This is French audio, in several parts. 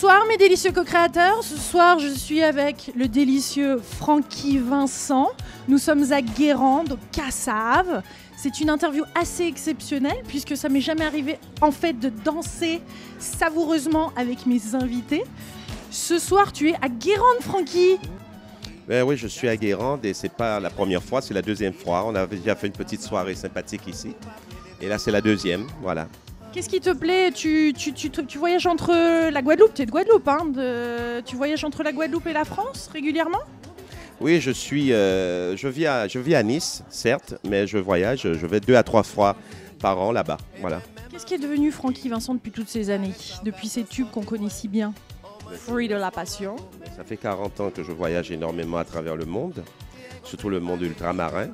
Bonsoir mes délicieux co-créateurs, ce soir je suis avec le délicieux Francky Vincent. Nous sommes à Guérande, au Cassave. C'est une interview assez exceptionnelle puisque ça m'est jamais arrivé en fait de danser savoureusement avec mes invités. Ce soir tu es à Guérande, Francky. Ben oui, je suis à Guérande et c'est pas la première fois, c'est la deuxième fois. On avait déjà fait une petite soirée sympathique ici. Et là, c'est la deuxième, voilà. Qu'est-ce qui te plaît? Tu voyages entre la Guadeloupe, tu es de Guadeloupe, hein, tu voyages entre la Guadeloupe et la France régulièrement? Oui, je vis à Nice, certes, mais je voyage, je vais 2 à 3 fois par an là-bas, voilà. Qu'est-ce qui est devenu Francky Vincent depuis toutes ces années, depuis ces tubes qu'on connaît si bien? Fruit de la passion. Ça fait 40 ans que je voyage énormément à travers le monde, surtout le monde ultramarin.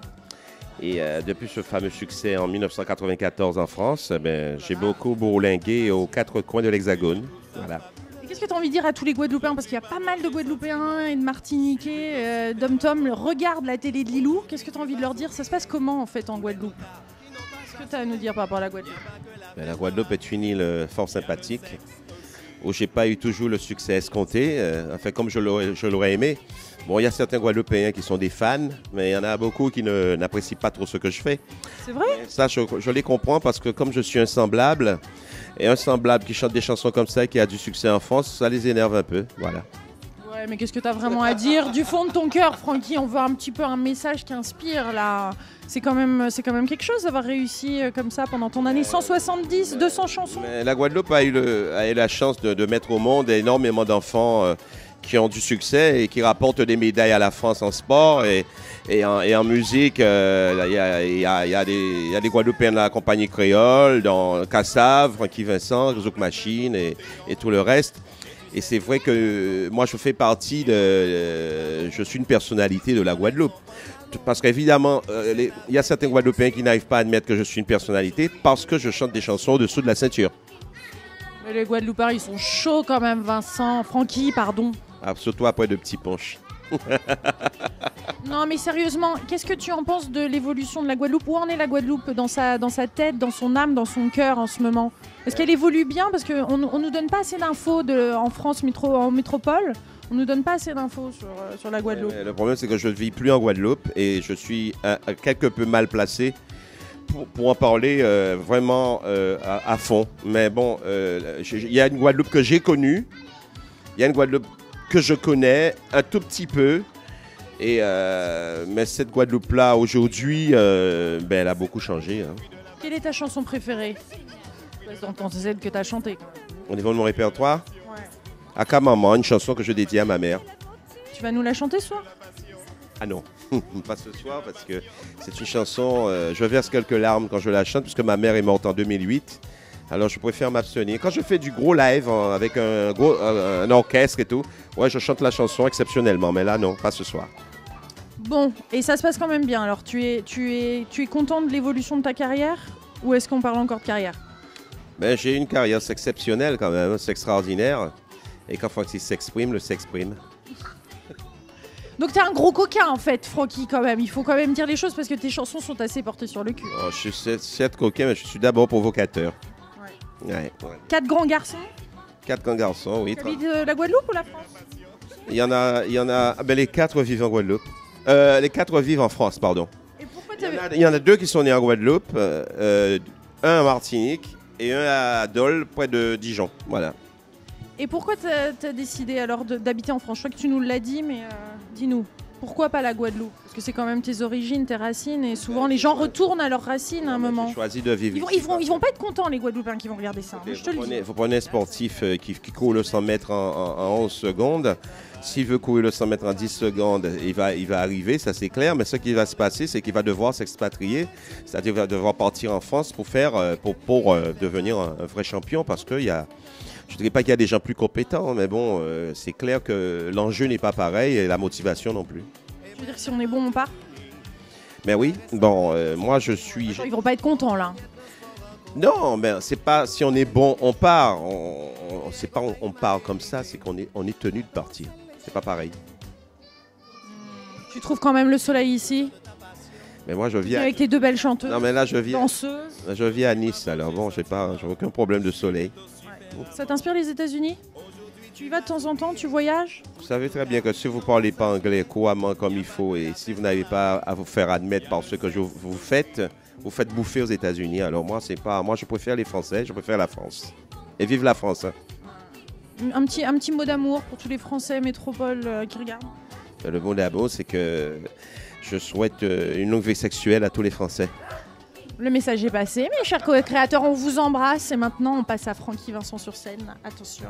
Et depuis ce fameux succès en 1994 en France, j'ai beaucoup bourlingué aux 4 coins de l'Hexagone. Voilà. Et qu'est-ce que tu as envie de dire à tous les Guadeloupéens? Parce qu'il y a pas mal de Guadeloupéens et de Martiniquais, d'Om-Tom, regardent la télé de Lilou. Qu'est-ce que tu as envie de leur dire? Ça se passe comment en fait en Guadeloupe? Qu'est-ce que tu as à nous dire par rapport à la Guadeloupe? La Guadeloupe est une île fort sympathique où j'ai pas eu toujours le succès escompté, enfin comme je l'aurais aimé. Bon, il y a certains Guadeloupéens qui sont des fans, mais il y en a beaucoup qui n'apprécient pas trop ce que je fais. C'est vrai? Et ça, je les comprends parce que comme je suis un semblable, et un semblable qui chante des chansons comme ça, qui a du succès en France, ça les énerve un peu, voilà. Ouais, mais qu'est-ce que tu as vraiment à dire? Du fond de ton cœur, Francky, on veut un petit peu un message qui inspire, là. C'est quand même quelque chose d'avoir réussi comme ça pendant ton année. 170, 200 chansons. Mais la Guadeloupe a eu la chance de mettre au monde énormément d'enfants qui ont du succès et qui rapportent des médailles à la France en sport et en musique. Il y a des Guadeloupéens de la compagnie créole, dans Cassave, Francky Vincent, Zouk Machine et tout le reste. Et c'est vrai que moi, je suis une personnalité de la Guadeloupe. Parce qu'évidemment, il y a certains Guadeloupéens qui n'arrivent pas à admettre que je suis une personnalité parce que je chante des chansons au-dessous de la ceinture. Mais les Guadeloupéens, ils sont chauds quand même, Vincent. Francky, pardon. Ah, surtout après de petits punchs. Non, mais sérieusement, qu'est-ce que tu en penses de l'évolution de la Guadeloupe? Où en est la Guadeloupe dans sa tête, dans son âme, dans son cœur en ce moment? Est-ce qu'elle évolue bien? Parce qu'on ne nous donne pas assez d'infos en France, en métropole. On ne nous donne pas assez d'infos sur la Guadeloupe. Le problème, c'est que je ne vis plus en Guadeloupe et je suis quelque peu mal placé pour en parler vraiment à fond. Mais bon, il y a une Guadeloupe que j'ai connue, il y a une Guadeloupe que je connais un tout petit peu. Mais cette Guadeloupe-là, aujourd'hui, elle a beaucoup changé. Hein. Quelle est ta chanson préférée? Dans ton Z que tu as chanté. Au niveau de mon répertoire, ouais. Aka Maman, une chanson que je dédie à ma mère. Tu vas nous la chanter ce soir? Ah non, pas ce soir parce que c'est une chanson, je verse quelques larmes quand je la chante puisque ma mère est morte en 2008. Alors je préfère m'abstenir. Quand je fais du gros live avec un orchestre et tout, ouais, je chante la chanson exceptionnellement, mais là non, pas ce soir. Bon, et ça se passe quand même bien. Alors tu es content de l'évolution de ta carrière ou est-ce qu'on parle encore de carrière? J'ai une carrière exceptionnelle quand même, c'est extraordinaire. Et quand Francky s'exprime, le s'exprime. Donc t'es un gros coquin en fait, Francky, quand même. Il faut quand même dire les choses parce que tes chansons sont assez portées sur le cul. Oh, je suis certes coquin, mais je suis d'abord provocateur. Ouais. 4 grands garçons? 4 grands garçons, oui. Tu habites la Guadeloupe ou la France? Il y en a les 4 vivent en Guadeloupe. Les 4 vivent en France, pardon. Et pourquoi il y en a 2 qui sont nés en Guadeloupe, un en Martinique et un à Dole, près de Dijon. Voilà. Et pourquoi t'as décidé alors d'habiter en France? Je crois que tu nous l'as dit, mais dis-nous. Pourquoi pas la Guadeloupe? Parce que c'est quand même tes origines, tes racines, et souvent les gens retournent à leurs racines à un moment. J'ai choisi de vivre Ils vont pas être contents, les Guadeloupéens qui vont regarder ça. Je te le dis. Vous prenez un sportif qui court le 100 mètres en 11 secondes. S'il veut courir le 100 mètres en 10 secondes, il va arriver, ça c'est clair. Mais ce qui va se passer, c'est qu'il va devoir s'expatrier. C'est-à-dire qu'il va devoir partir en France pour devenir un vrai champion. Parce qu'il y a... Je ne dirais pas qu'il y a des gens plus compétents, mais bon, c'est clair que l'enjeu n'est pas pareil et la motivation non plus. Je veux dire que si on est bon, on part? Mais oui, bon, moi je suis... Ils vont pas être contents là. Non, mais c'est pas si on est bon, on part. C'est pas on part comme ça, c'est qu'on est tenu de partir. C'est pas pareil. Tu trouves quand même le soleil ici? Mais moi je vis avec tes 2 belles chanteuses. Non mais là je vis danseuses. Je vis à Nice, alors bon, j'ai aucun problème de soleil. Ouais. Ça t'inspire les États-Unis? Tu y vas de temps en temps, tu voyages? Vous savez très bien que si vous ne parlez pas anglais couramment comme il faut et si vous n'avez pas à vous faire admettre par ce que vous faites bouffer aux États-Unis. Alors moi, je préfère les Français, je préfère la France. Et vive la France. Hein. Un petit mot d'amour pour tous les Français métropole qui regardent. Le mot d'amour, c'est que je souhaite une longue vie sexuelle à tous les Français. Le message est passé, mes chers co-créateurs, on vous embrasse et maintenant on passe à Francky Vincent sur scène. Attention.